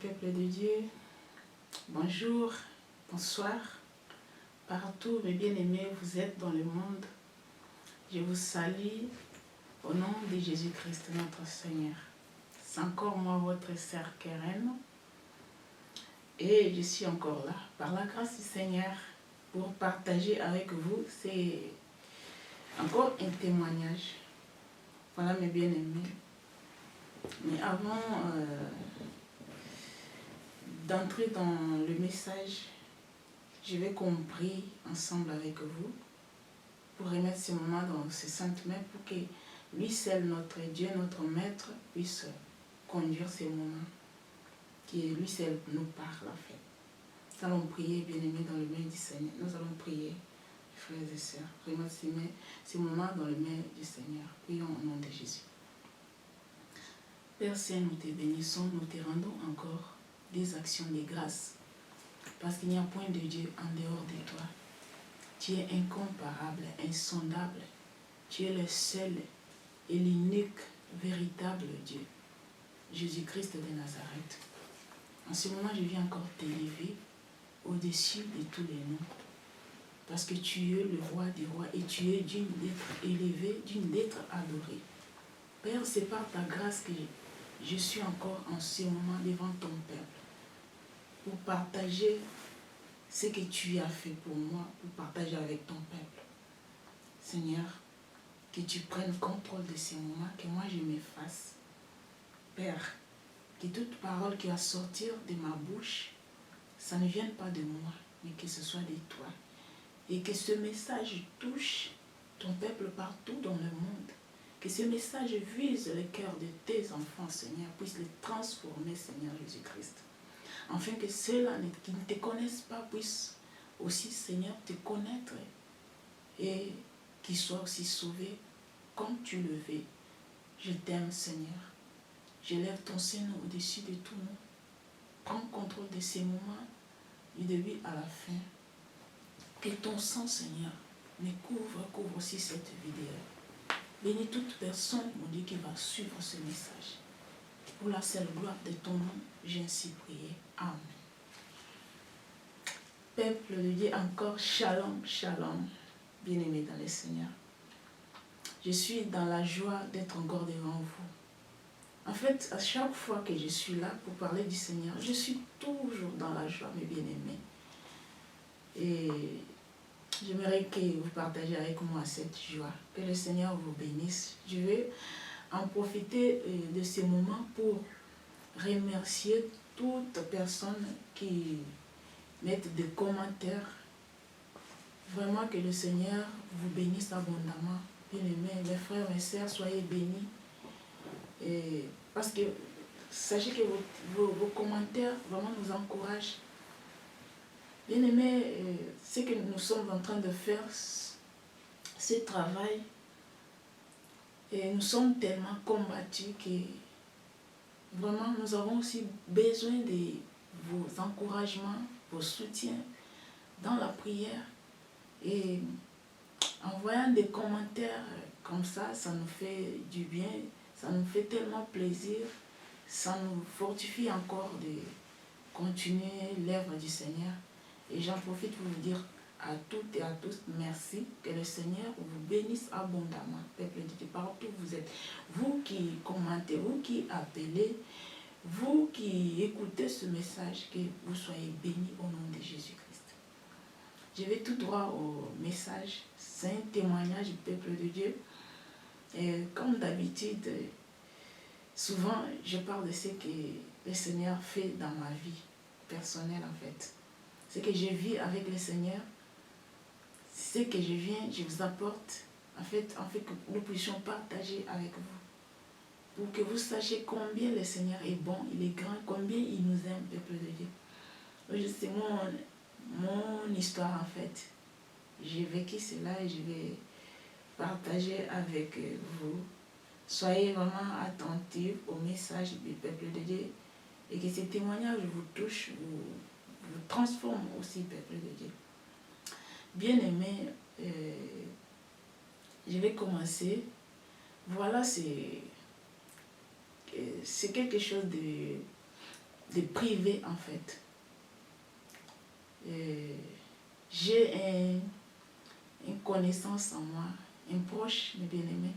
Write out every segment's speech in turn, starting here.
peuple de Dieu, bonjour, bonsoir, partout mes bien-aimés, vous êtes dans le monde. Je vous salue au nom de Jésus-Christ, notre Seigneur. C'est encore moi, votre sœur Keren, et je suis encore là, par la grâce du Seigneur, pour partager avec vous. C'est encore un témoignage. Voilà mes bien-aimés. Mais avant d'entrer dans le message, je vais qu'on prie ensemble avec vous pour remettre ce moment dans ses saintes mains pour que lui seul, notre Dieu, notre Maître, puisse conduire ces moments, qui lui seul nous parle en fait. Nous allons prier, bien-aimés, dans le mains du Seigneur. Nous allons prier, frères et sœurs, remettre ces moments dans le mains du Seigneur. Prions au nom de Jésus. Père Saint, nous te bénissons, nous te rendons encore des actions de grâce, parce qu'il n'y a point de Dieu en dehors de toi. Tu es incomparable, insondable. Tu es le seul et l'unique, véritable Dieu, Jésus-Christ de Nazareth. En ce moment, je viens encore t'élever au-dessus de tous les noms, parce que tu es le roi des rois et tu es digne d'être élevé, digne d'être adoré. Père, c'est par ta grâce que je suis encore en ce moment devant ton peuple, pour partager ce que tu as fait pour moi, pour partager avec ton peuple. Seigneur, que tu prennes contrôle de ces moments, que moi je m'efface. Père, que toute parole qui va sortir de ma bouche, ça ne vienne pas de moi, mais que ce soit de toi. Et que ce message touche ton peuple partout dans le monde. Que ce message vise le cœur de tes enfants, Seigneur, puisse les transformer, Seigneur Jésus-Christ. Afin que ceux-là qui ne te connaissent pas puissent aussi, Seigneur, te connaître et qu'ils soient aussi sauvés comme tu le veux. Je t'aime, Seigneur. Je lève ton Seigneur au-dessus de tout nom. Prends contrôle de ces moments, du début à la fin. Que ton sang, Seigneur, me couvre aussi cette vidéo. Bénis toute personne, mon Dieu, qui va suivre ce message. Pour la seule gloire de ton nom, j'ai ainsi prié. Amen. Peuple de Dieu, encore shalom, shalom, bien-aimés dans le Seigneur. Je suis dans la joie d'être encore devant vous. En fait, à chaque fois que je suis là pour parler du Seigneur, je suis toujours dans la joie, mes bien-aimés. Et j'aimerais que vous partagez avec moi cette joie. Que le Seigneur vous bénisse. Je vais en profiter de ce moment pour remercier toute personne qui mettent des commentaires. Vraiment que le Seigneur vous bénisse abondamment. Bien-aimés, mes frères, mes sœurs, soyez bénis. Et parce que sachez que vos commentaires vraiment nous encouragent. Bien-aimés, ce que nous sommes en train de faire, ce travail, et nous sommes tellement combattus que vraiment nous avons aussi besoin de vos encouragements, vos soutiens dans la prière. Et en voyant des commentaires comme ça nous fait du bien, ça nous fait tellement plaisir, ça nous fortifie encore de continuer l'œuvre du Seigneur. Et j'en profite pour vous dire à toutes et à tous merci, que le Seigneur vous bénisse abondamment, peuple de Dieu, partout où vous êtes. Vous qui commentez, vous qui appelez, vous qui écoutez ce message, que vous soyez bénis au nom de Jésus-Christ. Je vais tout droit au message. C'est un témoignage du peuple de Dieu. Et comme d'habitude, souvent je parle de ce que le Seigneur fait dans ma vie personnelle en fait. Ce que je vis avec le Seigneur, ce que je viens, je vous apporte en fait que nous puissions partager avec vous. Pour que vous sachiez combien le Seigneur est bon, il est grand, combien il nous aime, peuple de Dieu. C'est mon histoire en fait. J'ai vécu cela et je vais partager avec vous. Soyez vraiment attentifs au message du peuple de Dieu et que ces témoignages vous touchent, vous transforment aussi, peuple de Dieu. Bien aimé, je vais commencer. Voilà, c'est quelque chose de... de privé en fait. J'ai une connaissance en moi, un proche, mes bien-aimés.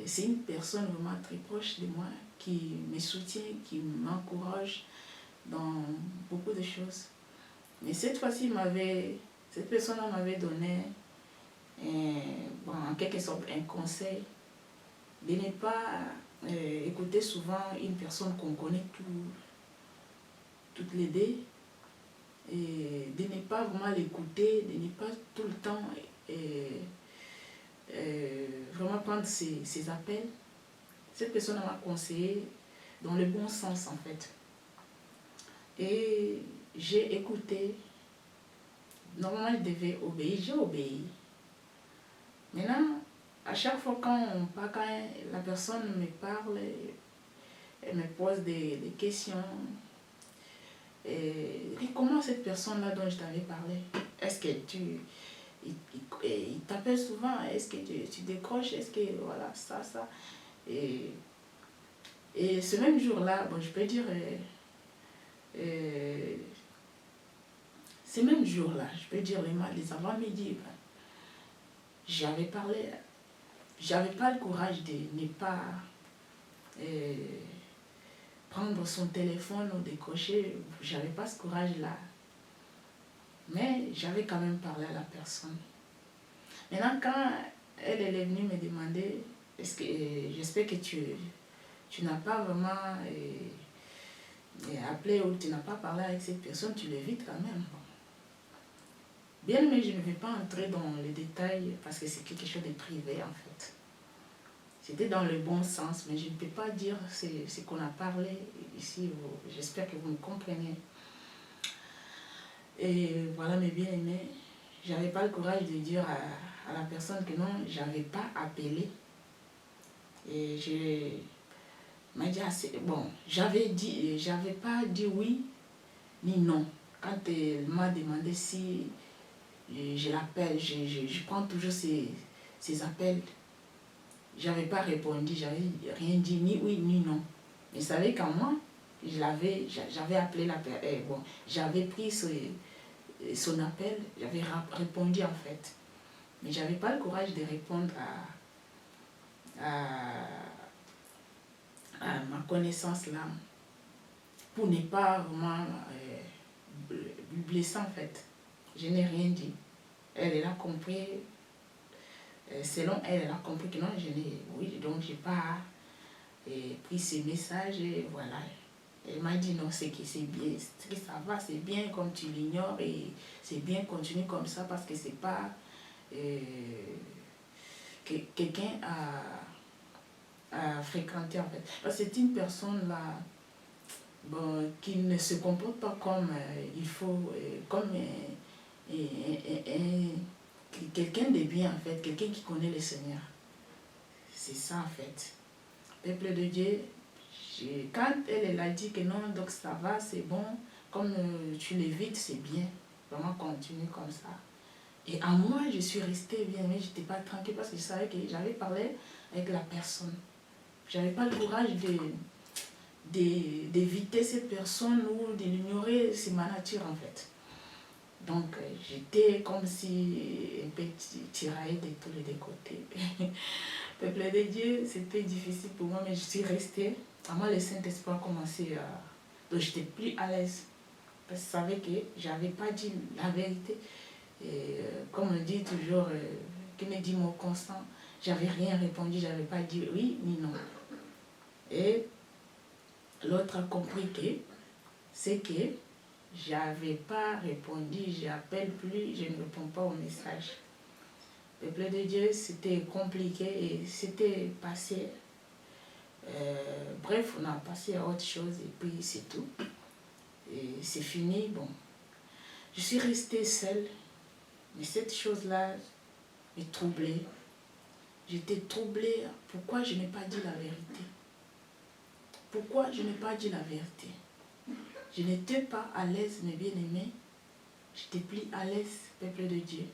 C'est une personne vraiment très proche de moi qui me soutient, qui m'encourage dans beaucoup de choses. Mais cette fois-ci, cette personne m'avait donné, en quelque sorte, un conseil de ne pas écouter souvent une personne qu'on connaît toutes les deux, et de ne pas vraiment l'écouter, de ne pas tout le temps vraiment prendre ses appels. Cette personne m'a conseillé dans le bon sens en fait. Et j'ai écouté. Normalement, je devais obéir, j'ai obéi. Maintenant, à chaque fois quand la personne me parle, elle me pose des questions. Et comment cette personne-là dont je t'avais parlé, est-ce que il t'appelle souvent, est-ce que tu décroches, est-ce que voilà, ça. Et ce même jour-là, bon, je peux dire, ces mêmes jours-là, je peux dire les avant-midi, ben, j'avais parlé, j'avais pas le courage de ne pas prendre son téléphone ou décrocher, j'avais pas ce courage-là. Mais j'avais quand même parlé à la personne. Maintenant, quand elle est venue me demander, j'espère que tu n'as pas vraiment appelé ou tu n'as pas parlé avec cette personne, tu l'évites quand même. Bien, mais je ne vais pas entrer dans les détails parce que c'est quelque chose de privé en fait. C'était dans le bon sens, mais je ne peux pas dire ce qu'on a parlé ici. J'espère que vous me comprenez. Et voilà, mes bien-aimés, j'avais pas le courage de dire à la personne que non, j'avais pas appelé. Et je m'a dit bon, j'avais pas dit oui ni non. Quand elle m'a demandé si je l'appelle, je prends toujours ses appels. J'avais pas répondu, j'avais rien dit, ni oui ni non. Mais vous savez qu'en moi, j'avais appelé la personne, bon, j'avais pris son appel, j'avais répondu en fait. Mais j'avais pas le courage de répondre à ma connaissance là, pour ne pas vraiment blesser en fait. Je n'ai rien dit. Elle a compris, selon elle, elle a compris que non, oui, donc j'ai pas pris ces messages et voilà. Elle m'a dit non, c'est que c'est bien, que ça va, c'est bien comme tu l'ignores et c'est bien, continue comme ça parce que c'est pas quelqu'un à fréquenter en fait. Parce que c'est une personne là, bon, qui ne se comporte pas comme il faut, comme quelqu'un de bien en fait, quelqu'un qui connaît le Seigneur. C'est ça en fait. Peuple de Dieu, quand elle a dit que non, donc ça va, c'est bon, comme tu l'évites, c'est bien. Vraiment continue comme ça. Et en moi, je suis restée bien, mais je n'étais pas tranquille parce que je savais que j'avais parlé avec la personne. Je n'avais pas le courage d'éviter cette personne ou de l'ignorer, c'est ma nature en fait. Donc j'étais comme si un peu tiraillée de tous les deux côtés. Peuple de Dieu, c'était difficile pour moi, mais je suis restée. À moi, le Saint-Esprit a commencé à... Donc j'étais plus à l'aise. Parce que je savais que je n'avais pas dit la vérité. Et comme on dit toujours, qui me dit mot constant, j'avais rien répondu, j'avais pas dit oui ni non. Et l'autre a compris que c'est que j'avais pas répondu, j'appelle plus, je ne réponds pas au message. Peuple de Dieu, c'était compliqué et c'était passé. Bref, on a passé à autre chose et puis c'est tout. Et c'est fini, bon. Je suis restée seule, mais cette chose-là me troublait. J'étais troublée. Pourquoi je n'ai pas dit la vérité? Pourquoi je n'ai pas dit la vérité? Je n'étais pas à l'aise, mes bien-aimés. J'étais plus à l'aise, peuple de Dieu.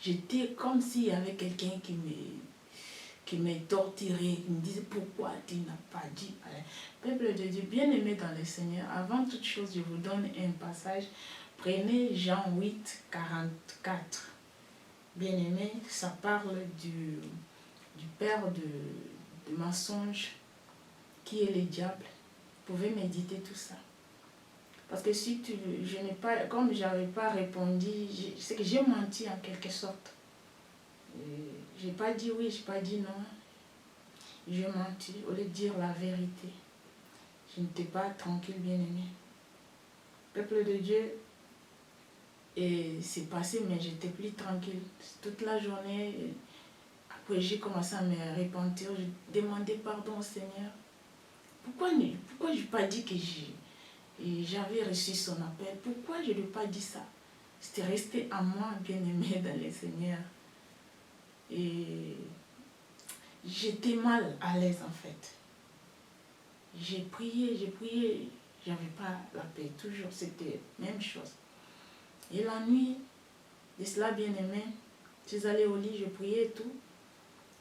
J'étais comme s'il y avait quelqu'un qui me torturaient, qui me disaient pourquoi tu n'as pas dit. Peuple de Dieu, bien-aimé dans le Seigneur, avant toute chose, je vous donne un passage. Prenez Jean 8, 44. Bien-aimé, ça parle du père de mensonge qui est le diable. Vous pouvez méditer tout ça. Parce que si je n'ai pas, comme je n'avais pas répondu, c'est que j'ai menti en quelque sorte. Je n'ai pas dit oui, je n'ai pas dit non. J'ai menti au lieu de dire la vérité. Je n'étais pas tranquille, bien-aimé. Peuple de Dieu, et c'est passé, mais j'étais plus tranquille. Toute la journée, après j'ai commencé à me repentir, je demandais pardon au Seigneur. Pourquoi je n'ai pas dit que j'avais reçu son appel? Pourquoi je ne lui ai pas dit ça? C'était resté à moi, bien-aimé dans le Seigneur. Et j'étais mal à l'aise en fait. J'ai prié, j'avais pas la paix. Toujours c'était la même chose. Et la nuit, de cela bien-aimé, je suis allée au lit, je priais et tout.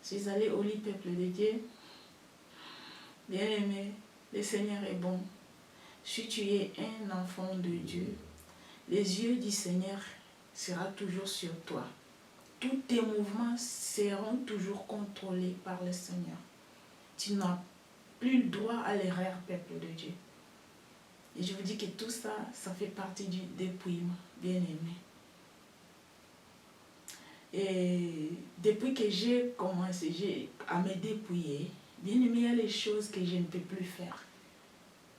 Je suis allée au lit, peuple de Dieu. Bien-aimé, le Seigneur est bon. Si tu es un enfant de Dieu, les yeux du Seigneur seront toujours sur toi. Tous tes mouvements seront toujours contrôlés par le Seigneur. Tu n'as plus le droit à l'erreur, peuple de Dieu. Et je vous dis que tout ça, ça fait partie du dépouillement, bien-aimé. Et depuis que j'ai commencé à me dépouiller, bien-aimé, il y a les choses que je ne peux plus faire.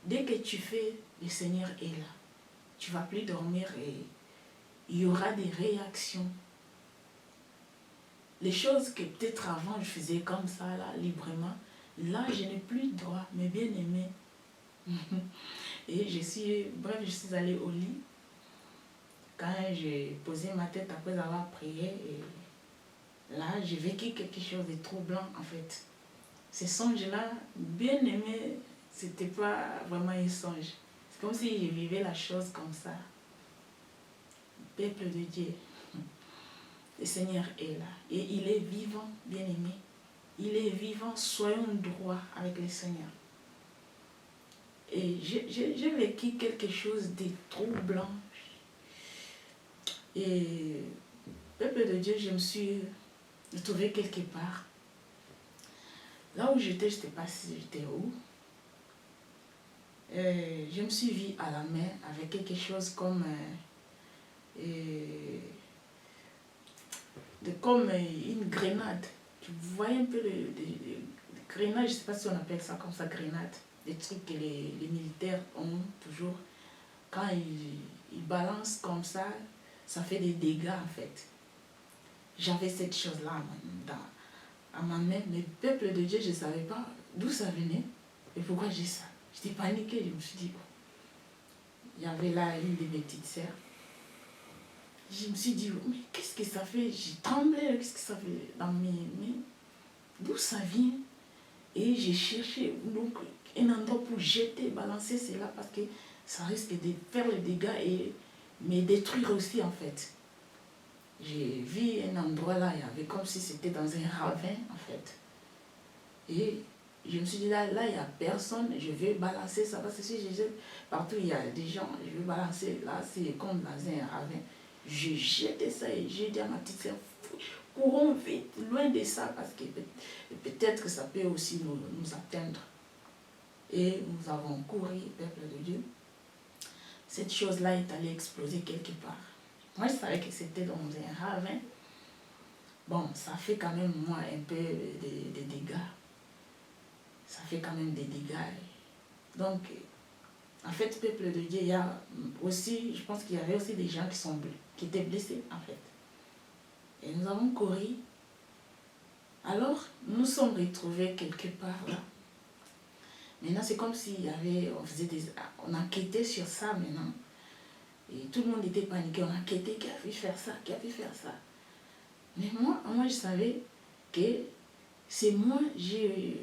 Dès que tu fais, le Seigneur est là. Tu ne vas plus dormir et il y aura des réactions. Les choses que peut-être avant je faisais comme ça, là, librement, là, je n'ai plus le droit, mais bien aimé. Et je suis allée au lit. Quand j'ai posé ma tête après avoir prié, et là, j'ai vécu quelque chose de troublant, en fait. Ces songes-là, bien aimé, c'était pas vraiment un songe. C'est comme si je vivais la chose comme ça. Peuple de Dieu, le Seigneur est là. Et il est vivant, bien aimé. Il est vivant, soyons droits avec le Seigneur. Et j'ai vécu quelque chose de troublant. Et, peuple de Dieu, je me suis retrouvée quelque part. Là où j'étais, je ne sais pas si j'étais où. Je me suis vue à la main avec quelque chose comme une grenade. Tu voyais un peu le grenade, je ne sais pas si on appelle ça comme ça, grenade. Des trucs que les militaires ont toujours. Quand ils balancent comme ça, ça fait des dégâts en fait. J'avais cette chose-là à ma main, mais peuple de Dieu, je ne savais pas d'où ça venait et pourquoi j'ai ça. J'étais paniquée, je me suis dit, oh. Il y avait là une de mes petites sœurs. Je me suis dit, mais qu'est-ce que ça fait? J'ai tremblé, qu'est-ce que ça fait dans mes mains? D'où ça vient? Et j'ai cherché donc, un endroit pour jeter, balancer cela parce que ça risque de faire le dégât et me détruire aussi en fait. J'ai vu un endroit là, il y avait comme si c'était dans un ravin en fait. Et je me suis dit là, il n'y a personne, je vais balancer ça parce que si je jette partout, il y a des gens, je vais balancer là, c'est comme dans un ravin. J'ai jeté ça et j'ai dit à ma petite sœur, courons vite, loin de ça, parce que peut-être que ça peut aussi nous atteindre. Et nous avons couru, peuple de Dieu. Cette chose-là est allée exploser quelque part. Moi, je savais que c'était dans un ravin. Bon, ça fait quand même, moi, un peu de dégâts. Ça fait quand même des dégâts. Donc, en fait, peuple de Dieu, il y a aussi, je pense qu'il y avait aussi des gens qui étaient blessés, en fait. Et nous avons couru. Alors, nous sommes retrouvés quelque part là. Maintenant, c'est comme s'il y avait, on enquêtait sur ça maintenant. Et tout le monde était paniqué, on enquêtait, qui a pu faire ça, qui a pu faire ça. Mais moi je savais que c'est moi, j'ai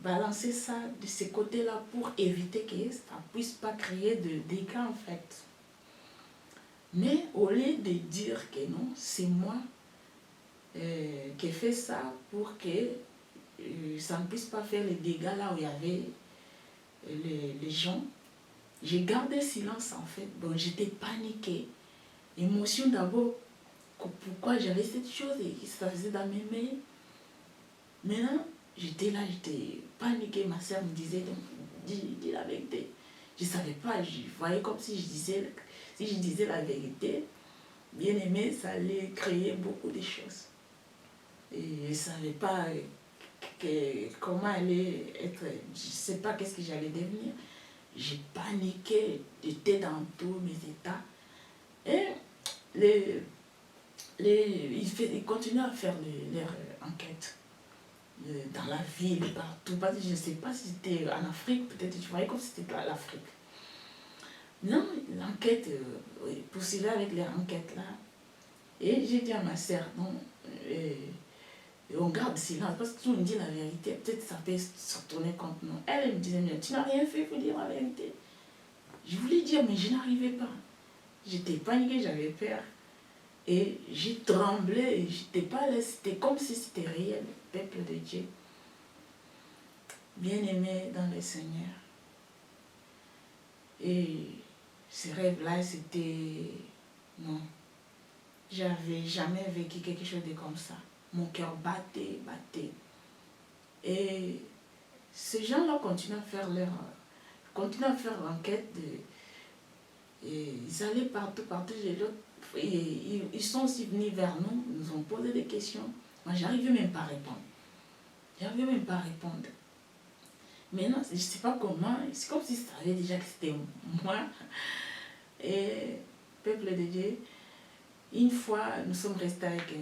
balancé ça de ce côté-là pour éviter que ça ne puisse pas créer de dégâts en fait. Mais au lieu de dire que non, c'est moi fait ça pour que ça ne puisse pas faire les dégâts là où il y avait les gens. J'ai gardé silence en fait. Bon, j'étais paniquée. Émotion d'abord, pourquoi j'avais cette chose et ça faisait dans mes mains. Maintenant, j'étais là, j'étais paniquée. Ma soeur me disait, donc, dis la vérité. Je ne savais pas, je voyais comme si je disais la vérité, bien aimé, ça allait créer beaucoup de choses. Et je ne savais pas comment allait être, je ne sais pas qu'est-ce que j'allais devenir. J'ai paniqué, j'étais dans tous mes états. Et ils continuaient à faire leur enquête dans la ville, partout. Parce que je ne sais pas si c'était en Afrique, peut-être je voyais comme si c'était pas l'Afrique. Non, l'enquête, poursuivait avec les enquêtes là. Et j'ai dit à ma sœur, non, on garde silence, parce que si on dit la vérité, peut-être ça peut se retourner contre nous. Elle me disait, mais tu n'as rien fait pour dire la vérité. Je voulais dire, mais je n'arrivais pas. J'étais paniquée, j'avais peur. Et j'ai tremblé, et j'étais pas là, c'était comme si c'était réel, le peuple de Dieu. Bien-aimé dans le Seigneur. Et ce rêve-là, c'était... Non. J'avais jamais vécu quelque chose de comme ça. Mon cœur battait. Et ces gens-là continuent à faire l'enquête. Ils allaient partout. Et ils sont aussi venus vers nous, nous ont posé des questions. Moi, j'arrivais même pas à répondre. Maintenant, je ne sais pas comment, c'est comme si ça savait déjà que c'était moi. Et, peuple de Dieu, une fois, nous sommes restés avec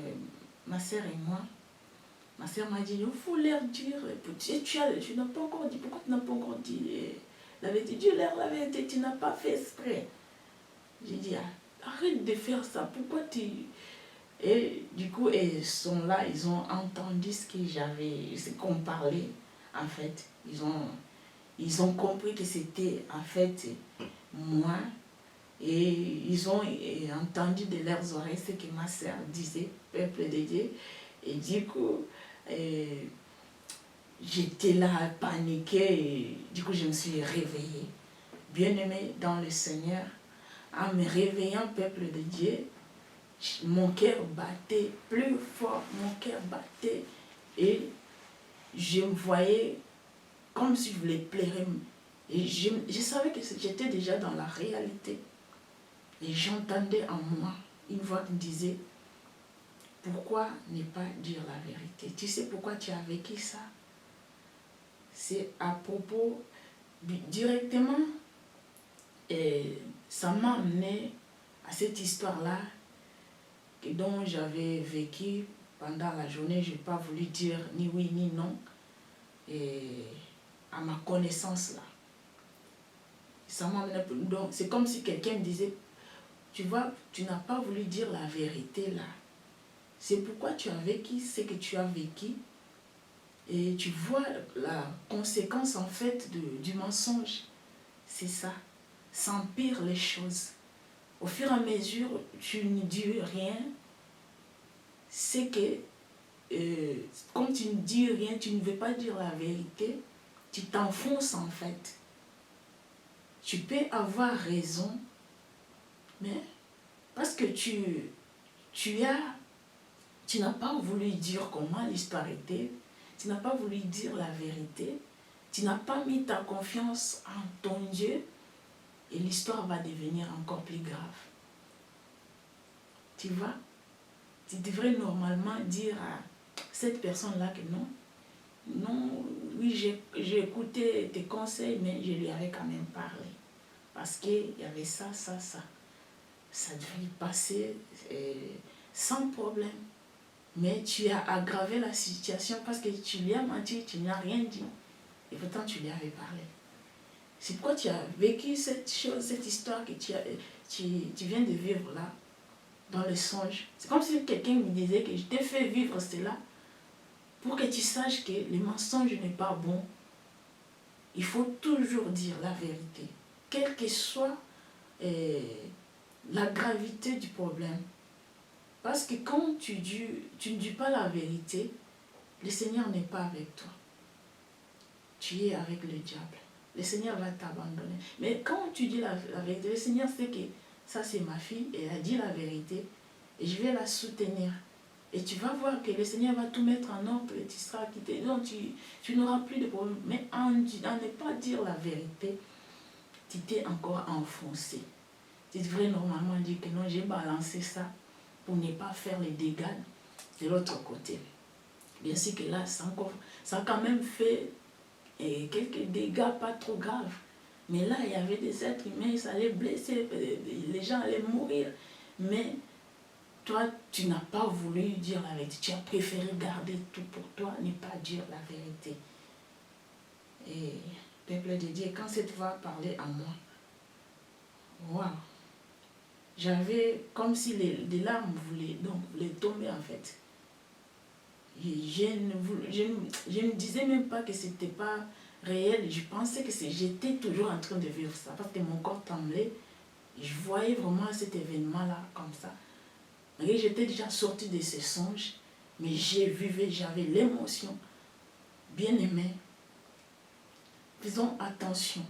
ma soeur et moi. Ma soeur m'a dit, il faut leur dire, tu n'as pas encore dit, pourquoi tu n'as pas encore dit la vérité? Dieu leur la vérité, tu n'as pas fait exprès. J'ai dit, arrête de faire ça, pourquoi tu... Et du coup, ils sont là, ils ont entendu ce qu'on parlait, en fait. Ils ont compris que c'était, en fait, moi. Et ils ont entendu de leurs oreilles ce que ma soeur disait, peuple de Dieu. Et du coup, j'étais là, paniquée. Et du coup, je me suis réveillée. Bien-aimée dans le Seigneur, en me réveillant, peuple de Dieu, mon cœur battait plus fort, et je me voyais comme si je voulais pleurer. Et je savais que j'étais déjà dans la réalité. Et j'entendais en moi une voix qui me disait, pourquoi ne pas dire la vérité? Tu sais pourquoi tu as vécu ça? C'est à propos, directement, et ça m'a amené à cette histoire-là dont j'avais vécu pendant la journée. Je n'ai pas voulu dire ni oui ni non, et à ma connaissance là. Ça m'a amené, donc c'est comme si quelqu'un me disait, tu vois, tu n'as pas voulu dire la vérité là. C'est pourquoi tu as vécu ce que tu as vécu. Et tu vois la conséquence en fait du mensonge. C'est ça. Ça empire les choses. Au fur et à mesure, tu ne dis rien. C'est que, comme tu ne dis rien, tu ne veux pas dire la vérité, tu t'enfonces en fait. Tu peux avoir raison, mais parce que tu n'as pas voulu dire comment l'histoire était, tu n'as pas voulu dire la vérité, tu n'as pas mis ta confiance en ton Dieu, et l'histoire va devenir encore plus grave. Tu vois, tu devrais normalement dire à cette personne-là que non, oui, j'ai écouté tes conseils, mais je lui avais quand même parlé. Parce qu'il y avait ça. Ça devait passer sans problème. Mais tu as aggravé la situation parce que tu lui as menti, tu n'as rien dit. Et pourtant, tu lui avais parlé. C'est pourquoi tu as vécu cette chose, cette histoire que tu viens de vivre là, dans le songe. C'est comme si quelqu'un me disait que je t'ai fait vivre cela pour que tu saches que le mensonge n'est pas bon. Il faut toujours dire la vérité, quelle que soit la gravité du problème. Parce que quand tu ne dis pas la vérité, le Seigneur n'est pas avec toi. Tu es avec le diable. Le Seigneur va t'abandonner. Mais quand tu dis la vérité, le Seigneur sait que ça c'est ma fille, et elle a dit la vérité, et je vais la soutenir. Et tu vas voir que le Seigneur va tout mettre en ordre et tu seras quitté. Non, tu n'auras plus de problème. Mais en ne pas dire la vérité, tu t'es encore enfoncé. Tu devrais normalement dire que non, j'ai balancé ça pour ne pas faire les dégâts de l'autre côté. Bien sûr que là, ça a quand même fait quelques dégâts pas trop graves. Mais là, il y avait des êtres humains, ça allait blesser, les gens allaient mourir. Mais toi, tu n'as pas voulu dire la vérité. Tu as préféré garder tout pour toi, ne pas dire la vérité. Et peuple de Dieu, quand cette voix parlait à moi, waouh, j'avais comme si des larmes voulaient tomber en fait. Je ne disais même pas que c'était pas réel. Je pensais que j'étais toujours en train de vivre ça parce que mon corps tremblait. Je voyais vraiment cet événement-là comme ça. Et j'étais déjà sortie de ces songes, mais j'avais l'émotion. Bien-aimés, faisons attention.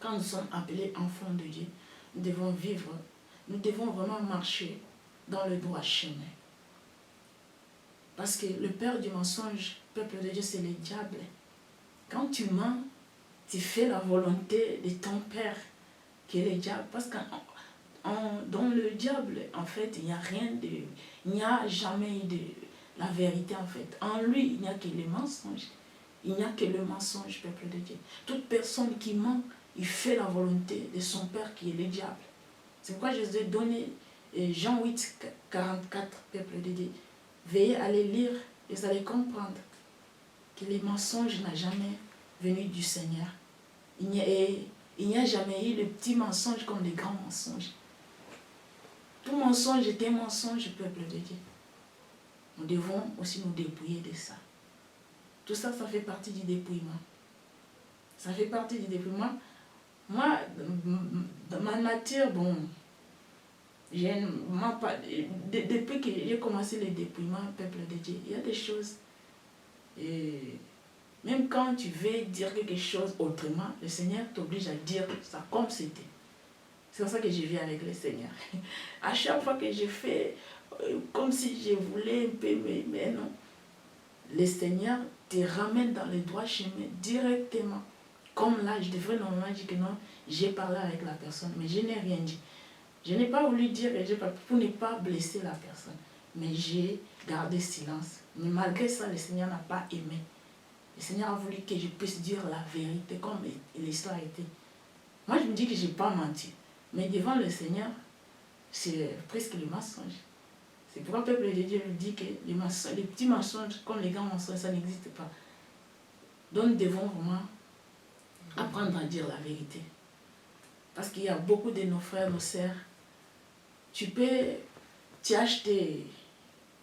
Quand nous sommes appelés enfants de Dieu, nous devons vivre, nous devons vraiment marcher dans le droit chemin. Parce que le père du mensonge, peuple de Dieu, c'est le diable. Quand tu mens, tu fais la volonté de ton père, qui est le diable. Parce que dans le diable, en fait, il n'y a jamais eu de la vérité, en fait. En lui, il n'y a que les mensonges. Il n'y a que le mensonge, peuple de Dieu. Toute personne qui ment, il fait la volonté de son père, qui est le diable. C'est pourquoi je vous ai donné Jean 8, 44, peuple de Dieu. Veuillez aller lire et vous allez comprendre que les mensonges n'ont jamais venu du Seigneur. Il n'y a jamais eu de petits mensonges comme des grands mensonges. Tout mensonge est un mensonge, peuple de Dieu. Nous devons aussi nous dépouiller de ça. Tout ça, ça fait partie du dépouillement. Ça fait partie du dépouillement. Moi, dans ma nature, bon, depuis que j'ai commencé le dépouillement, peuple de Dieu, il y a des choses. Et même quand tu veux dire quelque chose autrement, le Seigneur t'oblige à dire ça comme c'était. C'est pour ça que je vis avec le Seigneur. À chaque fois que je fais comme si je voulais un peu, mais non. Le Seigneur te ramène dans le droit chemin directement. Comme là, je devrais normalement dire que non, j'ai parlé avec la personne, mais je n'ai rien dit. Je n'ai pas voulu dire pour ne pas blesser la personne. Mais j'ai gardé silence. Mais malgré ça, le Seigneur n'a pas aimé. Le Seigneur a voulu que je puisse dire la vérité comme l'histoire était. Moi, je me dis que je n'ai pas menti. Mais devant le Seigneur, c'est presque le mensonge. C'est pourquoi le peuple de Dieu lui dit que les petits mensonges comme les grands mensonges, ça n'existe pas. Donc nous devons vraiment apprendre à dire la vérité. Parce qu'il y a beaucoup de nos frères, nos sœurs, tu acheter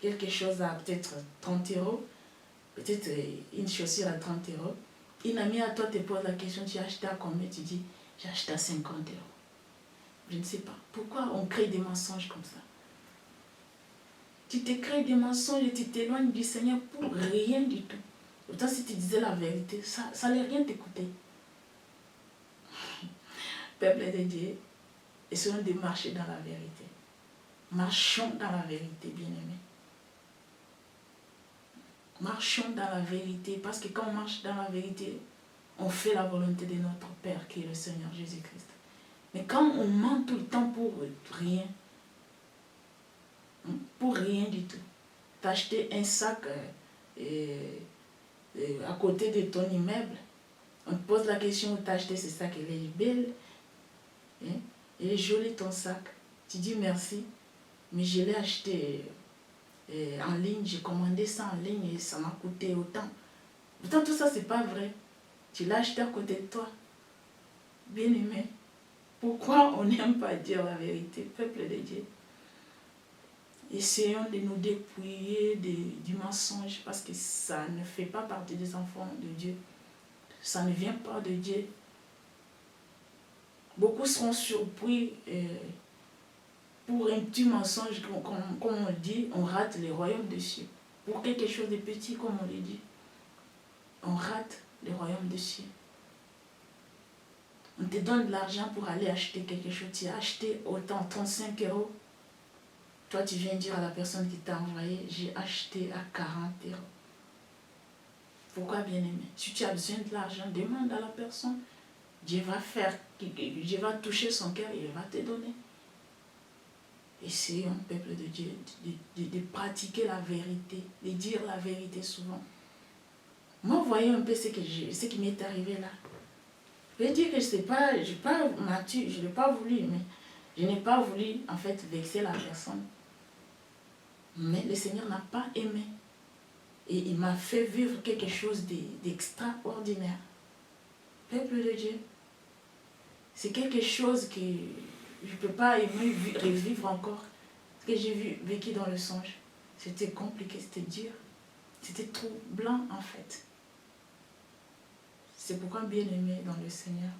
quelque chose à peut-être 30 €, peut-être une chaussure à 30 €. Une amie à toi te pose la question, tu as acheté à combien? Tu dis, j'ai acheté à 50 €. Je ne sais pas. Pourquoi on crée des mensonges comme ça? Tu te crées des mensonges et tu t'éloignes du Seigneur pour rien du tout. Pourtant, si tu disais la vérité, ça n'allait rien t'écouter. Peuple de Dieu, essayons de marcher dans la vérité. Marchons dans la vérité, bien-aimés. Marchons dans la vérité, parce que quand on marche dans la vérité, on fait la volonté de notre Père, qui est le Seigneur Jésus-Christ. Mais quand on ment tout le temps pour rien du tout, t'acheter un sac à côté de ton immeuble, on te pose la question où t'as acheté ce sac, il est belle, hein? Il est joli ton sac, tu dis merci, mais je l'ai acheté en ligne, j'ai commandé ça en ligne et ça m'a coûté autant. Pourtant tout ça c'est pas vrai, tu l'as acheté à côté de toi. Bien aimé, pourquoi on n'aime pas dire la vérité, peuple de Dieu? Essayons de nous dépouiller du mensonge parce que ça ne fait pas partie des enfants de Dieu. Ça ne vient pas de Dieu. Beaucoup seront surpris pour un petit mensonge, comme on le dit, on rate le royaume des cieux. Pour quelque chose de petit, comme on le dit, on rate le royaume des cieux. On te donne de l'argent pour aller acheter quelque chose. Tu as acheté autant, 35 €. Toi, tu viens dire à la personne qui t'a envoyé, j'ai acheté à 40 €. Pourquoi, bien-aimé? Si tu as besoin de l'argent, demande à la personne. Dieu va toucher son cœur et il va te donner. Essayons, peuple de Dieu, de pratiquer la vérité, de dire la vérité souvent. Moi, voyez un peu ce qui m'est arrivé là. Je veux dire que je n'ai pas voulu, mais je n'ai pas voulu en fait vexer la personne. Mais le Seigneur n'a pas aimé. Et il m'a fait vivre quelque chose d'extraordinaire. Peuple de Dieu, c'est quelque chose que je ne peux pas aimer revivre encore. Ce que j'ai vécu dans le songe, c'était compliqué, c'était dur. C'était troublant en fait. C'est pourquoi, bien aimé dans le Seigneur,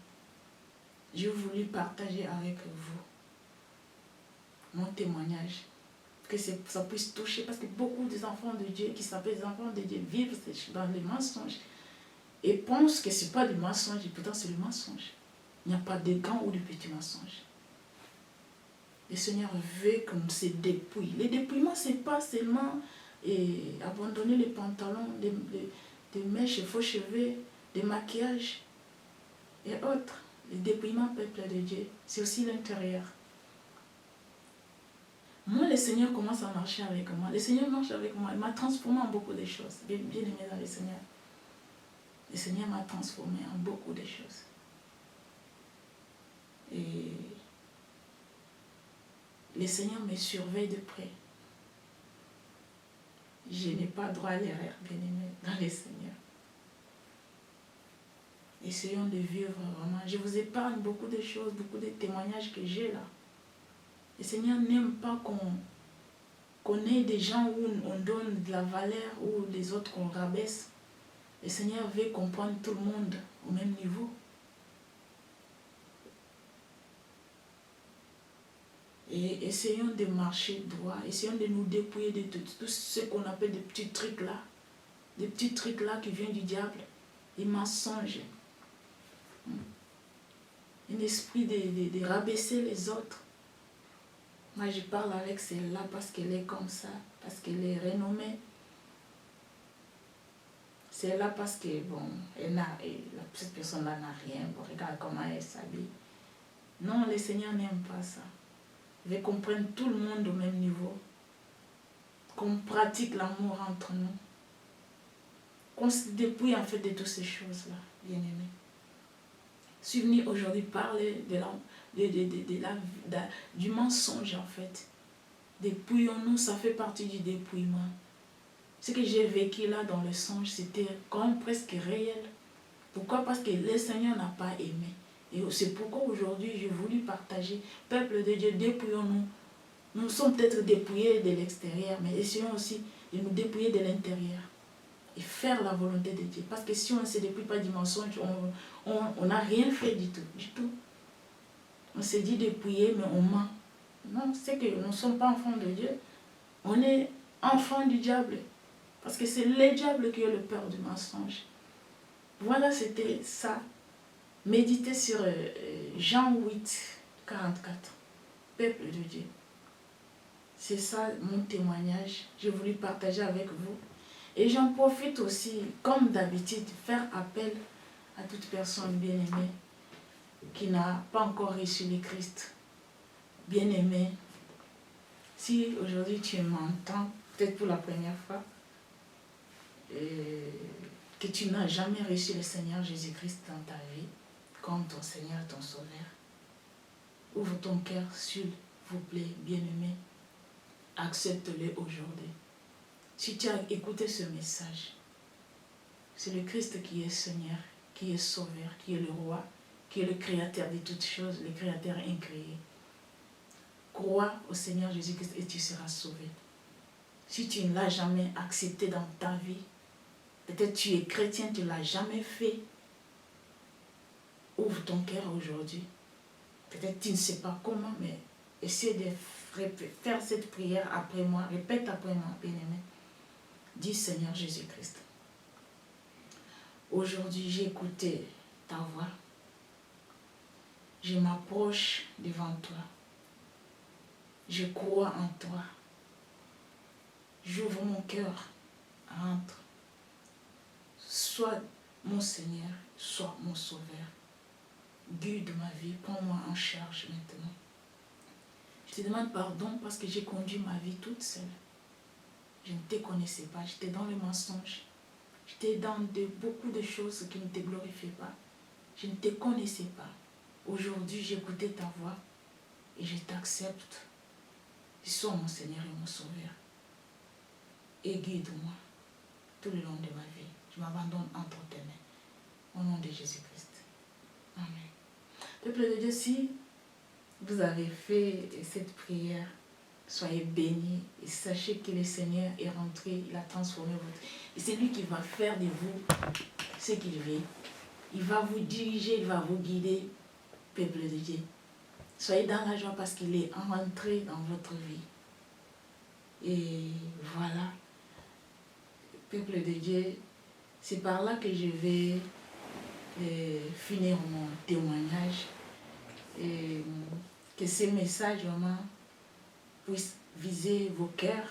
j'ai voulu partager avec vous mon témoignage. Que ça puisse toucher, parce que beaucoup des enfants de Dieu, qui s'appellent des enfants de Dieu, vivent dans les mensonges et pensent que ce n'est pas du mensonge, et pourtant c'est le mensonge. Il n'y a pas de grands ou de petits mensonges. Le Seigneur veut qu'on se dépouille. Le dépouillement, ce n'est pas seulement abandonner les pantalons, des mèches, faux cheveux, des maquillages et autres. Le dépouillement, peuple de Dieu, c'est aussi l'intérieur. Moi, le Seigneur commence à marcher avec moi. Le Seigneur marche avec moi. Il m'a transformé en beaucoup de choses. Bien aimé dans le Seigneur. Le Seigneur m'a transformé en beaucoup de choses. Et le Seigneur me surveille de près. Je n'ai pas droit à l'erreur, bien aimé dans le Seigneur. Essayons de vivre vraiment. Je vous épargne beaucoup de choses, beaucoup de témoignages que j'ai là. Le Seigneur n'aime pas qu'on ait des gens où on donne de la valeur ou les autres qu'on rabaisse. Le Seigneur veut comprendre tout le monde au même niveau. Et essayons de marcher droit, essayons de nous dépouiller de tout ce qu'on appelle des petits trucs là. Des petits trucs là qui viennent du diable. Des mensonges. Un esprit de rabaisser les autres. Moi, je parle avec celle-là parce qu'elle est comme ça, parce qu'elle est renommée. C'est là parce que, bon, cette personne-là n'a rien. Bon, regarde comment elle s'habille. Non, le Seigneur n'aime pas ça. Il veut qu'on prenne tout le monde au même niveau. Qu'on pratique l'amour entre nous. Qu'on se dépouille en fait de toutes ces choses-là, bien-aimés. Je suis venue aujourd'hui parler du mensonge en fait. Dépouillons-nous, ça fait partie du dépouillement. Ce que j'ai vécu là dans le songe, c'était comme presque réel. Pourquoi? Parce que le Seigneur n'a pas aimé. Et c'est pourquoi aujourd'hui j'ai voulu partager. Peuple de Dieu, dépouillons-nous. Nous sommes peut-être dépouillés de l'extérieur, mais essayons aussi de nous dépouiller de l'intérieur. Et faire la volonté de Dieu. Parce que si on ne se dépouille pas du mensonge, on n'a rien fait du tout. On s'est dit dépouiller, mais on ment. Non, c'est que nous ne sommes pas enfants de Dieu. On est enfants du diable. Parce que c'est le diable qui est le père du mensonge. Voilà, c'était ça. Méditez sur Jean 8, 44. Peuple de Dieu. C'est ça mon témoignage. J'ai voulu partager avec vous. Et j'en profite aussi, comme d'habitude, faire appel à toute personne bien-aimée qui n'a pas encore reçu le Christ. Bien-aimé, si aujourd'hui tu m'entends, peut-être pour la première fois, que tu n'as jamais reçu le Seigneur Jésus-Christ dans ta vie, comme ton Seigneur, ton Sauveur, ouvre ton cœur, s'il vous plaît, bien-aimé, accepte-le aujourd'hui. Si tu as écouté ce message, c'est le Christ qui est Seigneur, qui est Sauveur, qui est le Roi, qui est le Créateur de toutes choses, le Créateur incréé. Crois au Seigneur Jésus-Christ et tu seras sauvé. Si tu ne l'as jamais accepté dans ta vie, peut-être tu es chrétien, tu ne l'as jamais fait, ouvre ton cœur aujourd'hui. Peut-être tu ne sais pas comment, mais essaie de faire cette prière après moi. Répète après moi, bien-aimé. Dis Seigneur Jésus-Christ. Aujourd'hui, j'ai écouté ta voix. Je m'approche devant toi. Je crois en toi. J'ouvre mon cœur. Entre. Sois mon Seigneur, sois mon Sauveur. Guide ma vie, prends-moi en charge maintenant. Je te demande pardon parce que j'ai conduit ma vie toute seule. Je ne te connaissais pas, j'étais dans le mensonge. J'étais dans beaucoup de choses qui ne te glorifiaient pas. Je ne te connaissais pas. Aujourd'hui, j'ai écouté ta voix et je t'accepte. Sois mon Seigneur et mon Sauveur. Et guide-moi tout le long de ma vie. Je m'abandonne entre tes mains. Au nom de Jésus-Christ. Amen. Peuple de Dieu, si vous avez fait cette prière, soyez bénis et sachez que le Seigneur est rentré, il a transformé votre vie. Et c'est lui qui va faire de vous ce qu'il veut. Il va vous diriger, il va vous guider, peuple de Dieu. Soyez dans la joie parce qu'il est rentré dans votre vie. Et voilà, peuple de Dieu, c'est par là que je vais finir mon témoignage. Et que ces messages vraiment puissent viser vos cœurs,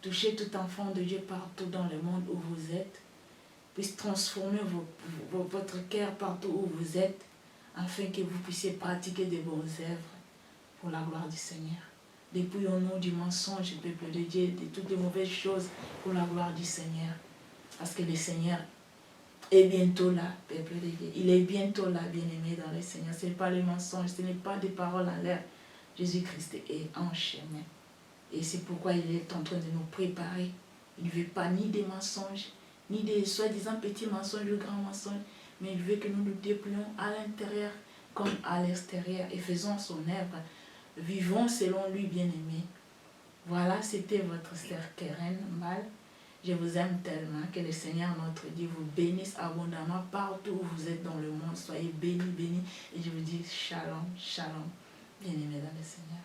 toucher tout enfant de Dieu partout dans le monde où vous êtes, puissent transformer votre cœur partout où vous êtes, afin que vous puissiez pratiquer de bonnes œuvres pour la gloire du Seigneur. Dépouillons-nous du mensonge, peuple de Dieu, de toutes les mauvaises choses pour la gloire du Seigneur. Parce que le Seigneur est bientôt là, peuple de Dieu. Il est bientôt là, bien-aimé dans le Seigneur. Ce n'est pas les mensonges, ce n'est pas des paroles en l'air. Jésus-Christ est en chemin. Et c'est pourquoi il est en train de nous préparer. Il ne veut pas ni des mensonges, ni des soi-disant petits mensonges ou grands mensonges, mais il veut que nous nous dépouillions à l'intérieur comme à l'extérieur et faisons son œuvre. Vivons selon lui, bien-aimé. Voilà, c'était votre sœur Keren Mal. Je vous aime tellement, que le Seigneur notre Dieu vous bénisse abondamment partout où vous êtes dans le monde. Soyez bénis, bénis. Et je vous dis shalom, shalom, bien-aimés dans le Seigneur.